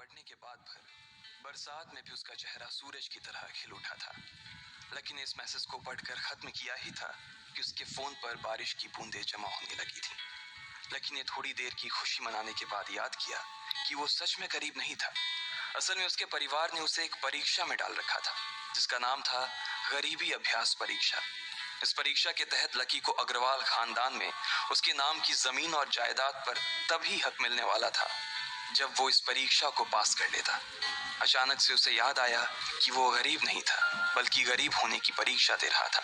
पड़ने के बाद भर बरसात में भी उसका चेहरा सूरज की तरह खिल उठा था। लकी ने इस मैसेज को पढ़कर खत्म किया ही था कि उसके फोन पर बारिश की बूंदें जमा होने लगी थी। लकी ने थोड़ी देर की खुशी मनाने के बाद याद किया कि वो सच में करीब नहीं था। असल में उसके परिवार ने उसे एक परीक्षा में डाल रखा था जिसका नाम था गरीबी अभ्यास परीक्षा। इस परीक्षा के तहत लकी को अग्रवाल खानदान में उसके नाम की जमीन और जायदाद पर तभी हक मिलने वाला था जब वो इस परीक्षा को पास कर लेता। अचानक से उसे याद आया कि वो गरीब नहीं था बल्कि गरीब होने की परीक्षा दे रहा था।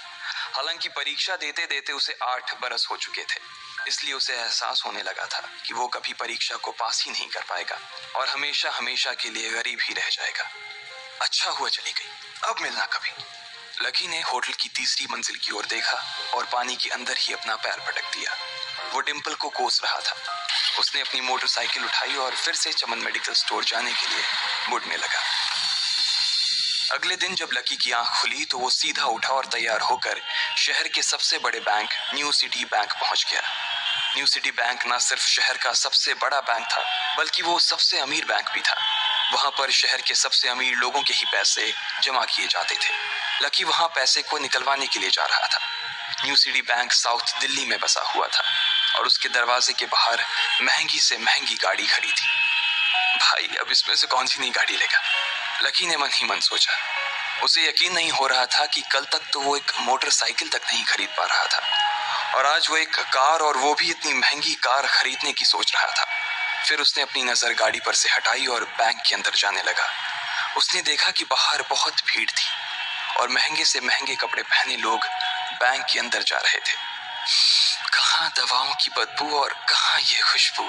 हालांकि परीक्षा देते देते उसे 8 बरस हो चुके थे, इसलिए उसे एहसास होने लगा था कि वो कभी परीक्षा को पास ही नहीं कर पाएगा और हमेशा हमेशा के लिए गरीब ही रह जाएगा। अच्छा हुआ चली गई, अब मिलना कभी। लकी ने होटल की तीसरी मंजिल की ओर देखा और पानी के अंदर ही अपना पैर पटक दिया। वो डिंपल को कोस रहा था। उसने अपनी मोटरसाइकिल उठाई और फिर से चमन मेडिकल स्टोर जाने के लिए मुड़ने लगा। अगले दिन जब लकी की आंख खुली तो वो सीधा उठा और तैयार होकर शहर के सबसे बड़े बैंक न्यू सिटी बैंक पहुंच गया। न्यू सिटी बैंक न सिर्फ शहर का सबसे बड़ा बैंक था बल्कि वो सबसे अमीर बैंक भी था। वहां पर शहर के सबसे अमीर लोगों के ही पैसे जमा किए जाते थे। लकी वहां पैसे को निकलवाने के लिए जा रहा था। New city bank south Delhi में बसा हुआ था और उसके दरवाजे के बाहर महंगी से महंगी गाड़ी खड़ी थी। भाई अब इसमें से कौन सी नई गाड़ी लेगा, लकी ने मन ही मन सोचा। उसे यकीन नहीं हो रहा था कि कल तक तो वो एक मोटरसाइकिल तक नहीं खरीद पा रहा था और आज वो एक कार, और वो भी इतनी महंगी कार खरीदने की सोच रहा था। फिर उसने अपनी नजर गाड़ी पर से हटाई और बैंक के अंदर जाने लगा। उसने देखा कि बाहर बहुत भीड़ थी और महंगे से महंगे कपड़े पहने लोग बैंक के अंदर जा रहे थे। कहाँ दवाओं की बदबू और कहाँ ये खुशबू।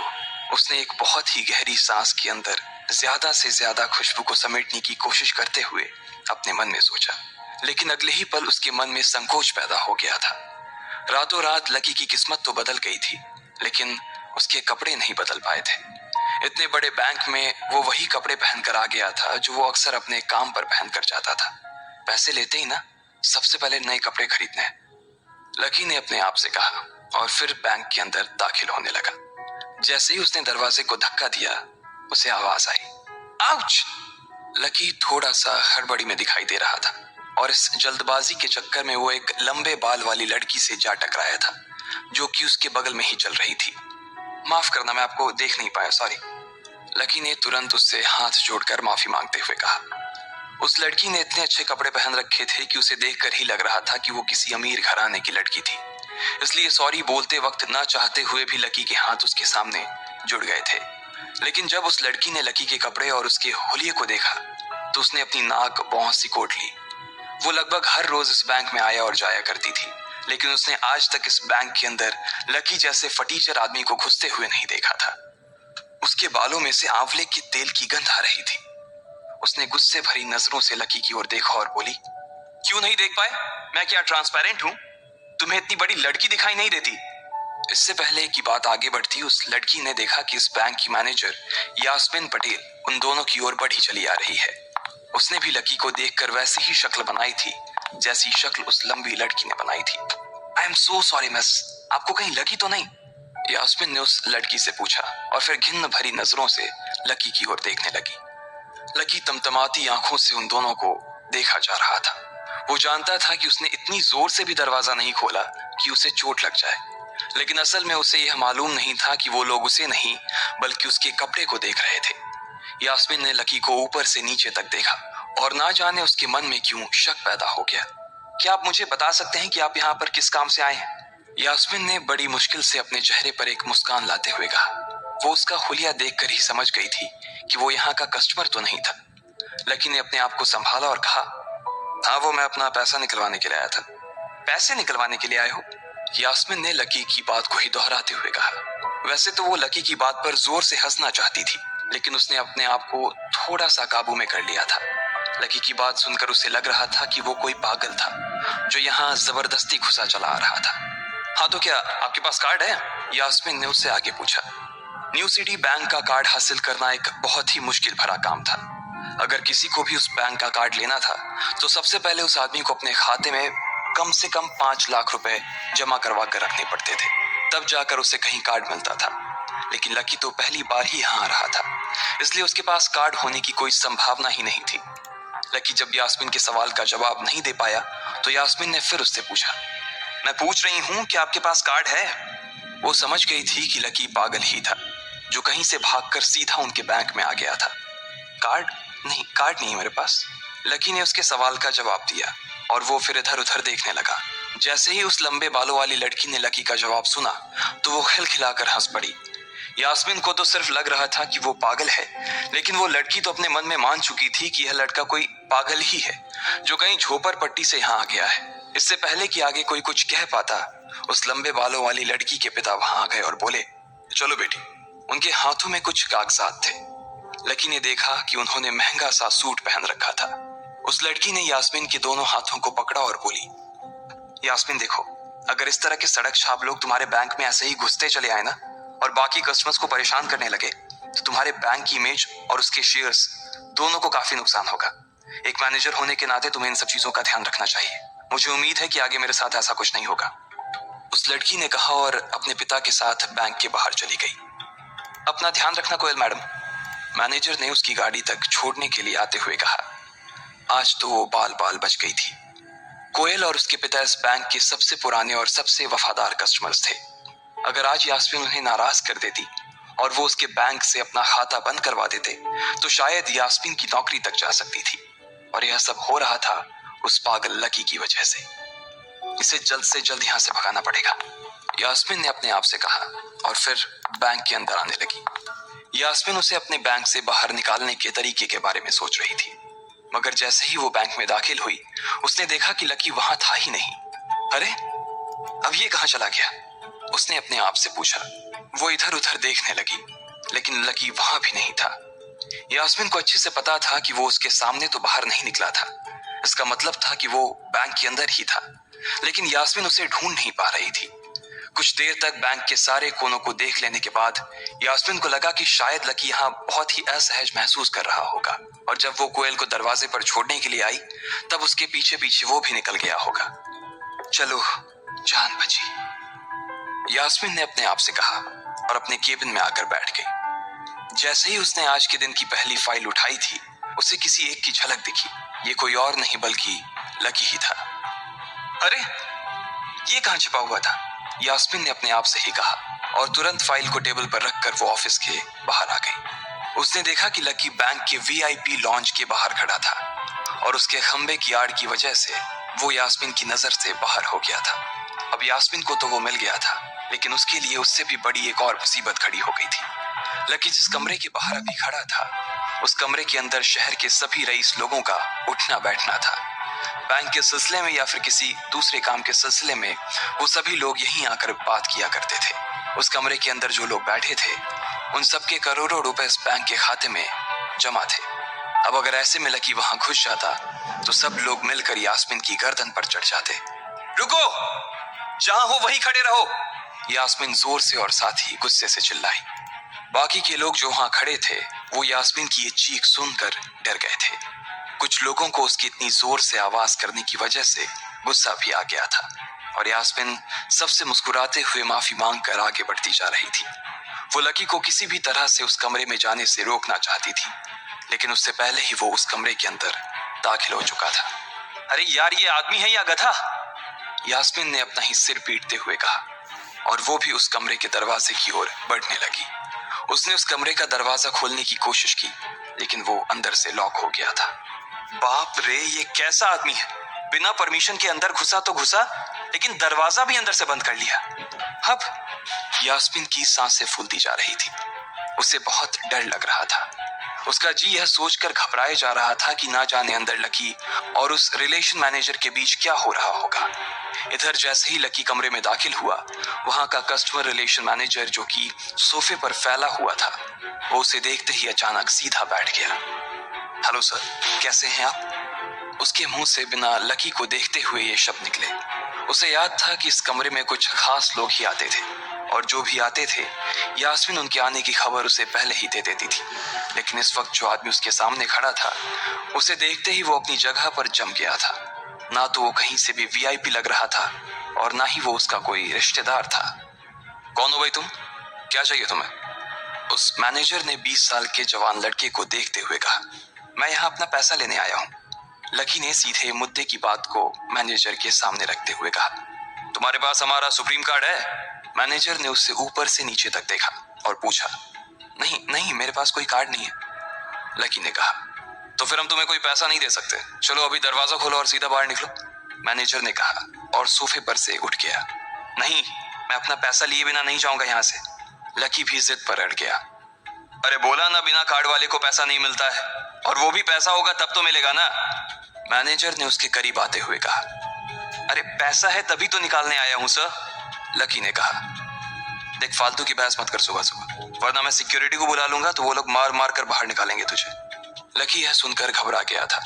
उसने एक बहुत ही गहरी सांस के अंदर ज्यादा से ज्यादा खुशबू को समेटने की कोशिश करते हुए अपने मन में सोचा, लेकिन अगले ही पल उसके मन में संकोच पैदा हो गया था। रातों रात लकी की किस्मत तो बदल गई थी, लेकिन उसके कपड़े नहीं बदल पाए थे। इतने बड़े बैंक में वो वही कपड़े पहनकर आ गया था जो वो अक्सर अपने काम पर पहनकर जाता था। पैसे लेते ही ना सबसे पहले नए कपड़े खरीदने हैं, लकी ने अपने आप से कहा और फिर बैंक के अंदर दाखिल होने लगा। जैसे ही उसने दरवाजे को धक्का दिया उसे आवाज आई, आउच! लकी थोड़ा सा हड़बड़ी में दिखाई दे रहा था और इस जल्दबाजी के चक्कर में वो एक लंबे बाल वाली लड़की से जा टकराया था जो कि उसके बगल में ही चल रही थी। माफ करना, मैं आपको देख नहीं पाया, सॉरी। लकी ने तुरंत उससे हाथ जोड़कर माफी मांगते हुए कहा। उस लड़की ने इतने अच्छे कपड़े पहन रखे थे कि उसे देखकर ही लग रहा था कि वो किसी अमीर घराने की लड़की थी, इसलिए सॉरी बोलते वक्त ना चाहते हुए भी लकी के हाथ उसके सामने जुड़ गए थे। लेकिन जब उस लड़की ने लकी के कपड़े और उसके होलिये को देखा तो उसने अपनी नाक बहुत सिकोड़ ली। वो लगभग हर रोज इस बैंक में आया और जाया करती थी, लेकिन उसने आज तक इस बैंक के अंदर लकी जैसे फटीचर आदमी को घुसते हुए नहीं देखा था। उसके बालों में से आंवले के तेल की गंध आ रही थी। उसने गुस्से भरी नजरों से लकी की ओर देखा और बोली, क्यों नहीं देख पाए? मैं क्या ट्रांसपेरेंट हूं? तुम्हें इतनी बड़ी लड़की दिखाई नहीं देती? इससे पहले कि बात आगे बढ़ती, उस लड़की ने देखा कि इस बैंक की मैनेजर यास्मीन पटेल उन दोनों की ओर बढ़ी चली आ रही है। उसने भी लकी को देखकर वैसी ही शक्ल बनाई थी जैसी शक्ल उस लंबी लड़की ने बनाई थी। I am so sorry miss, आपको कहीं लगी तो नहीं? यास्मीन ने उस लड़की से पूछा और फिर घिन्न भरी नजरों से लकी की ओर देखने लगी। लकी तमतमाती आंखों से उन दोनों को देखा जा रहा था। वो जानता था कि उसने इतनी जोर से भी दरवाजा नहीं खोला कि उसे चोट लग जाए, लेकिन असल में उसे यह मालूम नहीं था कि वो लोग उसे नहीं बल्कि उसके कपड़े को देख रहे थे। यास्मीन ने लकी को ऊपर से नीचे तक देखा और ना जाने उसके मन में क्यों शक पैदा हो गया। क्या आप मुझे बता सकते हैं कि आप यहाँ पर किस काम से आए हैं? यास्मीन ने बड़ी मुश्किल से अपने चेहरे पर एक मुस्कान लाते हुए कहा। वो उसका हुलिया देखकर ही समझ गई थी कि वो यहाँ का कस्टमर तो नहीं था। लकी ने अपने आप को संभाला और कहा, हाँ वो मैं अपना पैसा निकलवाने के लिए आया था। पैसे निकलवाने के लिए आए हो? यास्मीन ने लकी की बात को ही दोहराते हुए कहा। वैसे तो वो लकी की बात पर जोर से हंसना चाहती थी, लेकिन उसने अपने आप को थोड़ा सा काबू में कर लिया था। लकी की बात सुनकर उसे लग रहा था कि वो कोई पागल था जो यहाँ जबरदस्ती घुसा चला आ रहा था। हाँ तो क्या आपके पास कार्ड है? यास्मीन ने उससे आगे पूछा। न्यू सिटी बैंक का कार्ड हासिल करना एक बहुत ही मुश्किल भरा काम था। अगर किसी को भी उस बैंक का कार्ड लेना था तो सबसे पहले उस आदमी को अपने खाते में कम से कम 5 लाख रुपए जमा करवा कर रखने पड़ते थे, तब जाकर उसे कहीं कार्ड मिलता था। लेकिन लकी तो पहली बार ही यहाँ आ रहा था, इसलिए उसके पास कार्ड होने की कोई संभावना ही नहीं थी। लकी जब यास्मीन के सवाल का जवाब नहीं दे पाया तो यास्मीन ने फिर उससे पूछा, मैं पूछ रही हूं कि आपके पास कार्ड है? वो समझ गई थी कि लकी पागल ही था, जो कहीं से भागकर सीधा उनके बैंक में आ गया था। कार्ड नहीं मेरे पास। लकी ने उसके सवाल का जवाब दिया और वो फिर इधर उधर देखने लगा। जैसे ही उस लंबे बालों वाली लड़की ने लकी का जवाब सुना तो वो खिलखिलाकर हंस पड़ी। यास्मीन को तो सिर्फ लग रहा था कि वो पागल है, लेकिन वो लड़की तो अपने मन में मान चुकी थी कि यह लड़का कोई पागल ही है, जो कहीं झोपड़ पट्टी से यहाँ आ गया है। इससे पहले कि आगे कोई कुछ कह पाता, उस लंबे बालों वाली लड़की के पिता वहां आ गए और बोले, चलो बेटी। उनके हाथों में कुछ कागजात थे। लकी ने देखा कि उन्होंने महंगा सा सूट पहन रखा था। उस लड़की ने यास्मीन के दोनों हाथों को पकड़ा और बोली, यास्मीन देखो, अगर इस तरह के सड़क छाप लोग तुम्हारे बैंक में ऐसे ही घुसते चले आए ना और बाकी कस्टमर्स को परेशान करने लगे तो तुम्हारे बैंक की इमेज और उसके शेयर्स दोनों को काफी नुकसान होगा। एक मैनेजर होने के नाते तुम्हें इन सब चीजों का ध्यान रखना चाहिए। मुझे उम्मीद है कि आगे मेरे साथ ऐसा कुछ नहीं होगा। उस लड़की ने कहा और अपने पिता के साथ बैंक के बाहर चली गई। अपना ध्यान रखना कोयल मैडम, मैनेजर ने उसकी गाड़ी तक छोड़ने के लिए आते हुए कहा। आज तो वो बाल बाल बच गई थी। कोयल और उसके पिता इस बैंक के सबसे पुराने और सबसे वफादार कस्टमर्स थे। अगर आज यास्मीन उन्हें नाराज कर देती और वो उसके बैंक से अपना खाता बंद करवा देते तो शायद यास्मीन की नौकरी तक जा सकती थी। और यह सब हो रहा था उस पागल लकी की वजह से। इसे जल्द से जल्द यहाँ से भगाना पड़ेगा, यास्मीन ने अपने आप से कहा और फिर बैंक के अंदर आने लगी। यास्मीन उसे अपने बैंक से बाहर निकालने के तरीके के बारे में सोच रही थी, मगर जैसे ही वो बैंक में दाखिल हुई उसने देखा कि लकी वहां था ही नहीं। अरे, अब ये कहां चला गया? उसने अपने आप से पूछा। वो इधर उधर देखने लगी, लेकिन लकी वहां भी नहीं था। यास्मीन को अच्छे से पता था कि वो उसके सामने तो बाहर नहीं निकला था। इसका मतलब था कि वो बैंक के अंदर ही था, लेकिन यास्मीन उसे ढूंढ नहीं पा रही थी। कुछ देर तक बैंक के सारे कोनों को देख लेने के बाद यास्मीन को लगा कि शायद लकी यहाँ बहुत ही असहज महसूस कर रहा होगा, और जब वो कोयल को दरवाजे पर छोड़ने के लिए आई तब उसके पीछे पीछे वो भी निकल गया होगा। चलो, जान बची, यास्मीन ने अपने आप से कहा और अपने केबिन में आकर बैठ गई। जैसे ही उसने आज के दिन की पहली फाइल उठाई थी उसे किसी एक की झलक दिखी। ये कोई और नहीं बल्कि लकी ही था। अरे, ये कहां छिपा हुआ था? यास्मीन ने अपने आप से ही कहा और तुरंत फाइल को टेबल पर रखकर वो ऑफिस के बाहर आ गई। उसने देखा कि लकी बैंक के वीआईपी लॉन्च के बाहर खड़ा था और उसके खंबे की आड़ की वजह से वो यास्मीन की नजर से बाहर हो गया था। अब यास्मीन को तो वो मिल गया था, लेकिन उसके लिए उससे भी बड़ी एक और मुसीबत खड़ी हो गई थी। लकी जिस कमरे के बाहर अभी खड़ा था उस कमरे के अंदर शहर के सभी रईस लोगों का उठना बैठना था। बैंक के सिलसिले में या फिर किसी दूसरे काम के सिलसिले में वो सभी लोग यहीं आकर बात किया करते थे। उस कमरे के अंदर जो लोग बैठे थे उन सबके करोड़ों रुपए इस बैंक के खाते में जमा थे। अब अगर ऐसे में लकी वहां घुस जाता तो सब लोग मिलकर यास्मीन की गर्दन पर चढ़ जाते। रुको, जहां हो वहीं खड़े रहो, यास्मीन जोर से और साथ ही गुस्से से चिल्लाई। बाकी के लोग जो वहां खड़े थे वो यास्मीन की ये चीख सुनकर डर गए थे। कुछ लोगों को उसकी इतनी जोर से आवाज करने की वजह से गुस्सा भी आ गया था और यास्मीन सबसे मुस्कुराते हुए माफी मांगकर आगे बढ़ती जा रही थी। वो लकी को किसी भी तरह से उस कमरे में जाने से रोकना चाहती थी, लेकिन उससे पहले ही वो उस कमरे के अंदर दाखिल हो चुका था। अरे यार, ये आदमी है या गधा? यास्मीन ने अपना ही सिर पीटते हुए कहा और वो भी उस कमरे के दरवाजे की ओर बढ़ने लगी। उसने उस कमरे का दरवाजा खोलने की कोशिश की, लेकिन वो अंदर से लॉक हो गया था। बाप रे, ये कैसा आदमी है? बिना परमिशन के अंदर घुसा तो घुसा, लेकिन दरवाजा भी अंदर से बंद कर लिया। अब यास्मीन की सांसें फूलती जा रही थी। उसे बहुत डर लग रहा था। उसका जी यह सोचकर घबराए जा रहा था कि ना जाने अंदर लकी और उस रिलेशन मैनेजर के बीच क्या हो रहा होगा। इधर जैसे ही लकी कमरे में दाखिल हुआ, वहां का कस्टमर रिलेशन मैनेजर जो कि सोफे पर फैला हुआ था, वो उसे देखते ही अचानक सीधा बैठ गया। हेलो सर, कैसे हैं आप? उसके मुंह से बिना लकी को देखते हुए ये शब्द निकले। उसे याद था कि इस कमरे में कुछ खास लोग ही आते थे और जो भी आते थे यास्मीन उनके आने की खबर उसे पहले ही दे देती थी। लेकिन इस वक्त जो आदमी उसके सामने खड़ा था उसे देखते ही वो अपनी जगह पर जम गया था। ना तो वो कहीं से भी वीआईपी लग रहा था और ना ही वो उसका कोई रिश्तेदार था। कौन हो भाई तुम? क्या चाहिए तुम्हें? उस मैनेजर ने 20 साल के जवान लड़के को देखते हुए कहा, मैं यहाँ अपना पैसा लेने आया हूँ। लकी ने सीधे मुद्दे की बात को मैनेजर के सामने रखते हुए कहा, तुम्हारे पास हमारा सुप्रीम कार्ड है? मैनेजर ने उससे ऊपर से नीचे तक देखा और पूछा, नहीं नहीं, मेरे पास कोई कार्ड नहीं है। लकी ने कहा, तो फिर हम तुम्हें कोई पैसा नहीं दे सकते। चलो अभी दरवाजा खोलो और सीधा बाहर निकलो। मैनेजर ने कहा और सोफे पर से उठ गया। नहीं, मैं अपना पैसा लिए बिना नहीं जाऊंगा यहाँ से। लकी भी जिद पर अड़ गया। अरे बोला ना, बिना कार्ड वाले को पैसा नहीं मिलता है, और वो भी पैसा होगा तब तो मिलेगा ना। मैनेजर ने उसके करीब आते हुए कहा, अरे पैसा है तभी तो निकालने आया हूं सर। लकी ने कहा, देख फालतू की बहस मत कर सुबह सुबह, वरना मैं सिक्योरिटी को बुला लूंगा तो वो लोग मार मार कर बाहर निकालेंगे तुझे। लकी यह सुनकर घबरा गया था।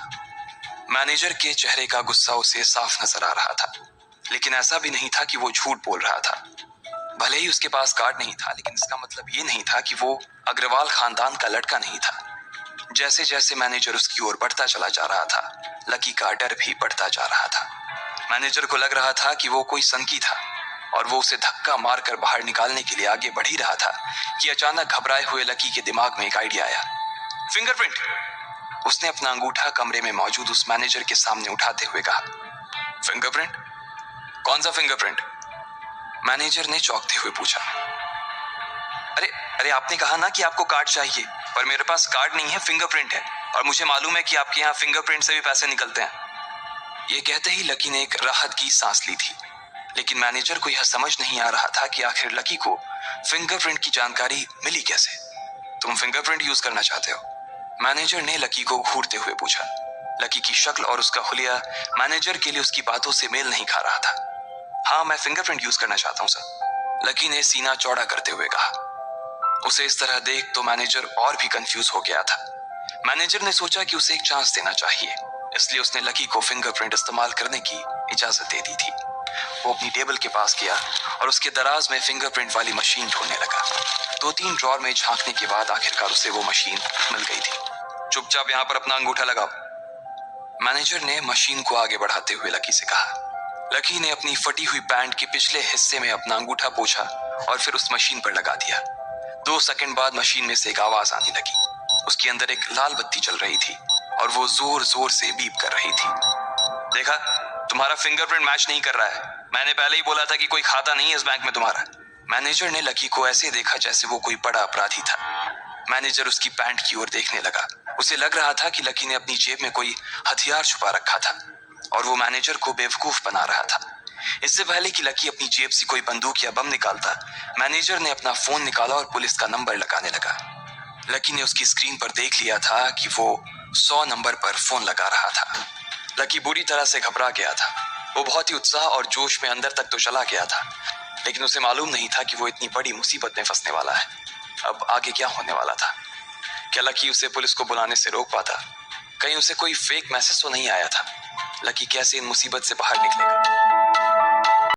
मैनेजर के चेहरे का गुस्सा उसे साफ नजर आ रहा था, लेकिन ऐसा भी नहीं था कि वो झूठ बोल रहा था। भले ही उसके पास कार्ड नहीं था, लेकिन इसका मतलब ये नहीं था कि वो अग्रवाल खानदान का लड़का नहीं था। जैसे जैसे मैनेजर उसकी ओर बढ़ता चला जा रहा था, लकी का डर भी बढ़ता जा रहा था। मैनेजर को लग रहा था कि वो कोई संकी था और वो उसे धक्का मारकर बाहर निकालने के लिए आगे बढ़ ही रहा था कि अचानक घबराए हुए लकी के दिमाग में एक आइडिया आया। फिंगरप्रिंट! उसने अपना अंगूठा कमरे में मौजूद उस मैनेजर के सामने उठाते हुए कहा। फिंगरप्रिंट? कौन सा फिंगरप्रिंट? मैनेजर ने चौंकते हुए पूछा। अरे अरे, आपने कहा ना कि आपको कार्ड चाहिए, पर मेरे पास कार्ड नहीं है, फिंगरप्रिंट है, और मुझे मालूम है कि आपके यहाँ फिंगरप्रिंट से भी पैसे निकलते हैं। ये कहते ही लकी ने एक राहत की सांस ली थी, लेकिन मैनेजर को यह समझ नहीं आ रहा था कि आखिर लकी को फिंगरप्रिंट की जानकारी मिली कैसे। तुम फिंगरप्रिंट यूज करना चाहते हो? मैनेजर ने लकी को घूरते हुए पूछा। लकी की शक्ल और उसका हुलिया मैनेजर के लिए उसकी बातों से मेल नहीं खा रहा था। हाँ, मैं फिंगरप्रिंट यूज करना चाहता हूँ सर, लकी ने सीना चौड़ा करते हुए कहा। उसे इस तरह देख तो मैनेजर और भी कंफ्यूज हो गया था। मैनेजर ने सोचा कि उसे एक चांस देना चाहिए, इसलिए उसने लकी को फिंगरप्रिंट इस्तेमाल करने की इजाजत दे दी थी। वो अपनी टेबल के पास गया और उसके दराज में फिंगरप्रिंट वाली मशीन ढूंढने लगा। 2-3 ड्रॉर में झांकने के बाद आखिरकार उसे वो मशीन मिल गई थी। चुपचाप यहाँ पर अपना अंगूठा लगाओ, मैनेजर ने मशीन को आगे बढ़ाते हुए लकी से कहा। लकी ने अपनी फटी हुई पैंट के पिछले हिस्से में अपना अंगूठा पोंछा और फिर उस मशीन पर लगा दिया। 2 सेकंड बाद मशीन में से एक आवाज आने लगी। उसके अंदर एक लाल बत्ती चल रही थी और वो जोर जोर से बीप कर रही थी। देखा, तुम्हारा फिंगरप्रिंट मैच नहीं कर रहा है। मैंने पहले ही बोला था कि कोई खाता नहीं है इस बैंक में तुम्हारा। मैनेजर ने लकी को ऐसे देखा जैसे वो कोई बड़ा अपराधी था। मैनेजर उसकी पैंट की ओर देखने लगा। उसे लग रहा था कि लकी ने अपनी जेब में कोई हथियार छुपा रखा था और वो मैनेजर को बेवकूफ बना रहा था। इससे पहले कि लकी अपनी जेब से कोई बंदूक या बम निकालता, मैनेजर ने अपना फोन निकाला और पुलिस का नंबर लगाने लगा। लकी ने उसकी स्क्रीन पर देख लिया था कि वो 100 नंबर पर फोन लगा रहा था। लकी बुरी तरह से घबरा गया था। वो बहुत ही उत्साह और जोश में अंदर तक तो चला गया था, लेकिन उसे मालूम नहीं था कि वो इतनी बड़ी मुसीबत में फंसने वाला है। अब आगे क्या होने वाला था? क्या लकी उसे पुलिस को बुलाने से रोक पाता? कहीं उसे कोई फेक मैसेज तो नहीं आया था? लकी कैसे इन मुसीबत से बाहर निकलेगा?